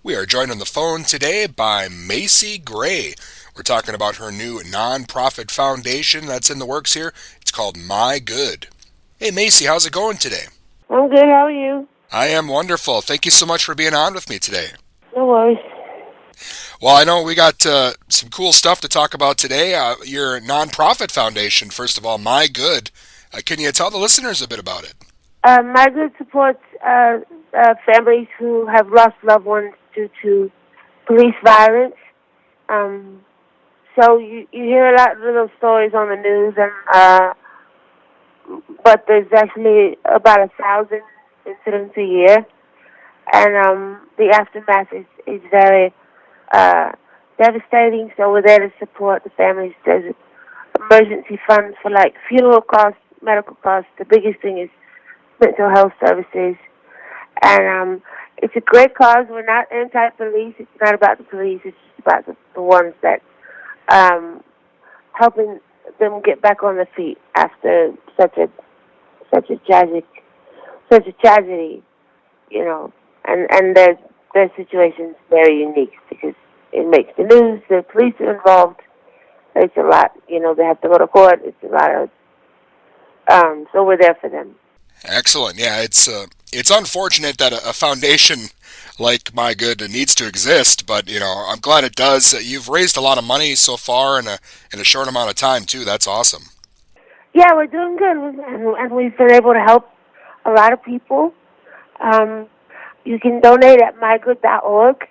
We are joined on the phone today by Macy Gray. We're talking about her new nonprofit foundation that's in the works here. It's called MyGood. Hey Macy, how's it going today? I'm good. How are you? I am wonderful. Thank you so much for being on with me today. No worries. Well, I know we got some cool stuff to talk about today. Your nonprofit foundation, first of all, MyGood. Can you tell the listeners a bit about it? MyGood supports families who have lost loved ones due to police violence. Um, so you hear a lot of little stories on the news, but there's actually about 1,000 incidents a year, and the aftermath is very uh, devastating. So we're there to support the families. There's emergency funds for like funeral costs, medical costs. The biggest thing is mental health services, and it's a great cause. We're not anti-police. It's not about the police. It's just about the ones that helping them get back on their feet after such a tragic such a tragedy, you know. And their situation's very unique because it makes the news. The police are involved. It's a lot, you know. They have to go to court. It's a lot of so we're there for them. Excellent. Yeah, it's unfortunate that a foundation like MyGood needs to exist, but I'm glad it does. You've raised a lot of money so far in a short amount of time too. That's awesome. Yeah, we're doing good, and we've been able to help a lot of people. Um, you can donate at mygood.org.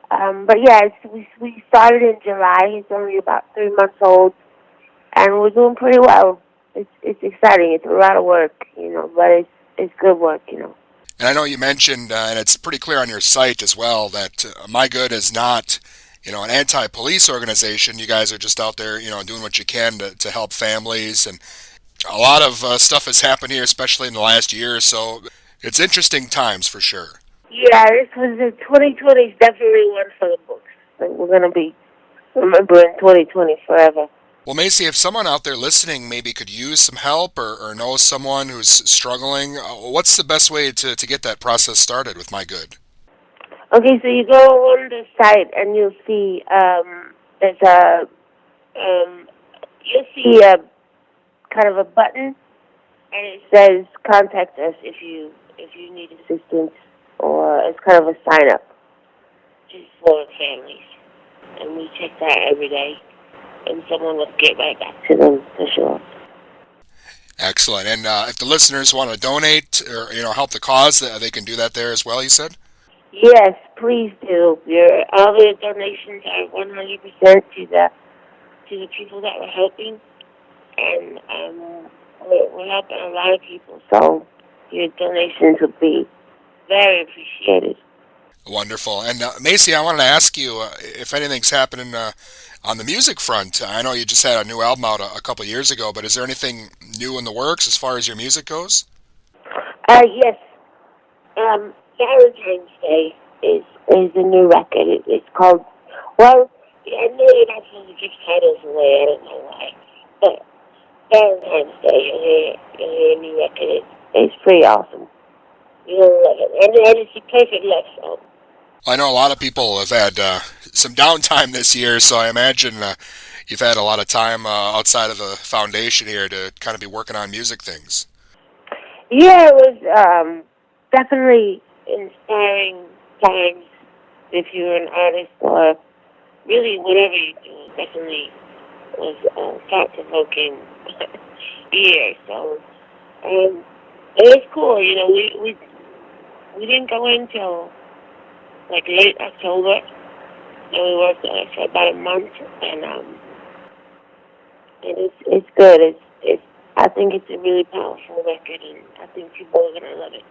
But yeah, we started in July. It's only about 3 months old, and we're doing pretty well. It's exciting. It's a lot of work, you know, but it's good work, you know. And I know you mentioned, and it's pretty clear on your site as well, that MyGood is not, an anti-police organization. You guys are just out there, doing what you can to help families, and a lot of stuff has happened here, especially in the last year or so. It's interesting times for sure. Yeah, this was 2020 is definitely one for the books. Like, we're gonna be remembering 2020 forever. Well, Macy, if someone out there listening maybe could use some help or knows someone who's struggling, what's the best way to get that process started with MyGood? Okay, so you go on the site and you'll see there's a um, you'll see a kind of a button, and it says contact us if you need assistance, or it's kind of a sign up just for families, and we check that every day, and someone will get right back to them for sure. Excellent. And if the listeners want to donate or help the cause, they can do that there as well. You said. Yes, please do. All the donations are 100% to the people that we're helping, and we're helping a lot of people. So your donations would be very appreciated. Wonderful. And Macy, I wanted to ask you if anything's happening on the music front. I know you just had a new album out a couple of years ago, but is there anything new in the works as far as your music goes? Yes. Valentine's Day is a new record. It's called. Well, I know you're not supposed to give titles away. I don't know why, but Valentine's Day, you'll hear a new record. It's pretty awesome. You'll love it, and it's a perfect love song. I know a lot of people have had some downtime this year, so I imagine you've had a lot of time outside of the foundation here to kind of be working on music things. Yeah, it was definitely inspiring times if you're an artist or really whatever you do. It definitely was thought-provoking year. So it was cool. You know, we didn't go in till like late October, and we worked on it for about a month, and it's good. It's I think it's a really powerful record, and I think people are gonna love it.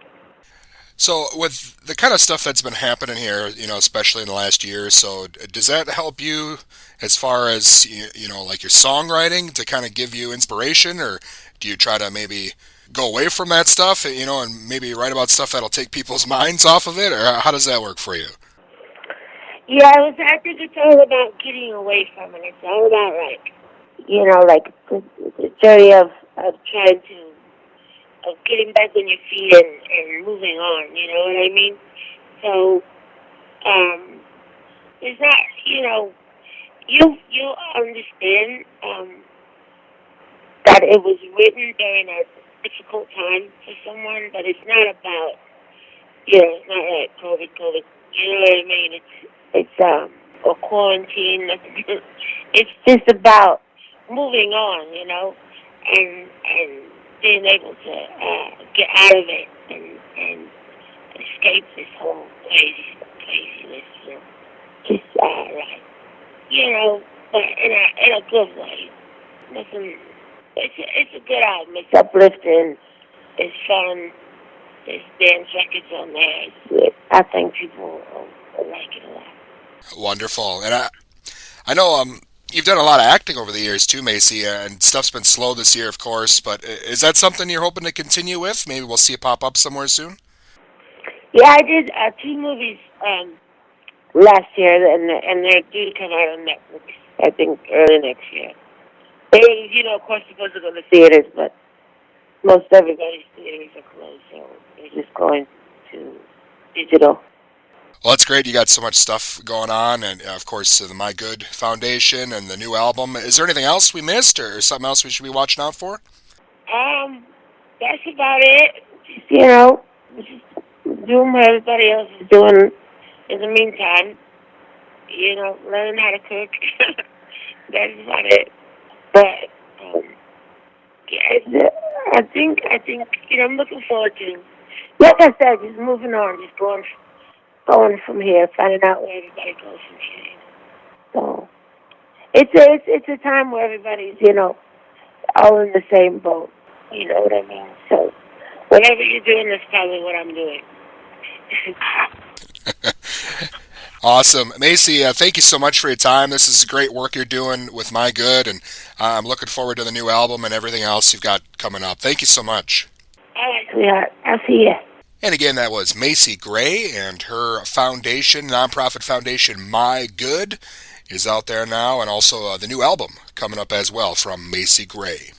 So, with the kind of stuff that's been happening here, especially in the last year or so, does that help you as far as, like your songwriting to kind of give you inspiration, or do you try to maybe go away from that stuff, and maybe write about stuff that'll take people's minds off of it, or how does that work for you? Yeah, I think it's all about getting away from it. It's all about like the journey of trying to of getting back on your feet and moving on. You know what I mean? So it's not, you understand that it was written during a difficult time for someone, but it's not about, it's not like COVID. You know what I mean? It's or quarantine. It's just about moving on, and being able to get out of it and escape this whole craziness. Just like, but in a good way. Nothing. It's a good album. It's uplifting. It's fun. There's dance records on there. I think people will like it a lot. Wonderful. And I know you've done a lot of acting over the years too, Macy, and stuff's been slow this year, of course. But is that something you're hoping to continue with? Maybe we'll see it pop up somewhere soon. Yeah, I did 2 movies last year, and they're due to come out on Netflix. I think early next year. They, of course, supposed to go to theaters, but most everybody's theaters are closed, so they're just going to digital. Well, that's great. You got so much stuff going on, and of course, the MyGood Foundation and the new album. Is there anything else we missed, or something else we should be watching out for? That's about it. Just doing what everybody else is doing in the meantime. Learning how to cook. That's about it. But yeah, I think I'm looking forward to, like I said, just moving on, just going from here, finding out where everybody goes from here. So it's a time where everybody's all in the same boat. You know what I mean? So whatever you're doing, that's probably what I'm doing. Awesome. Macy, thank you so much for your time. This is great work you're doing with MyGood, and I'm looking forward to the new album and everything else you've got coming up. Thank you so much. All right, sweetheart. I'll see you. And again, that was Macy Gray, and her foundation, nonprofit foundation, MyGood, is out there now, and also the new album coming up as well from Macy Gray.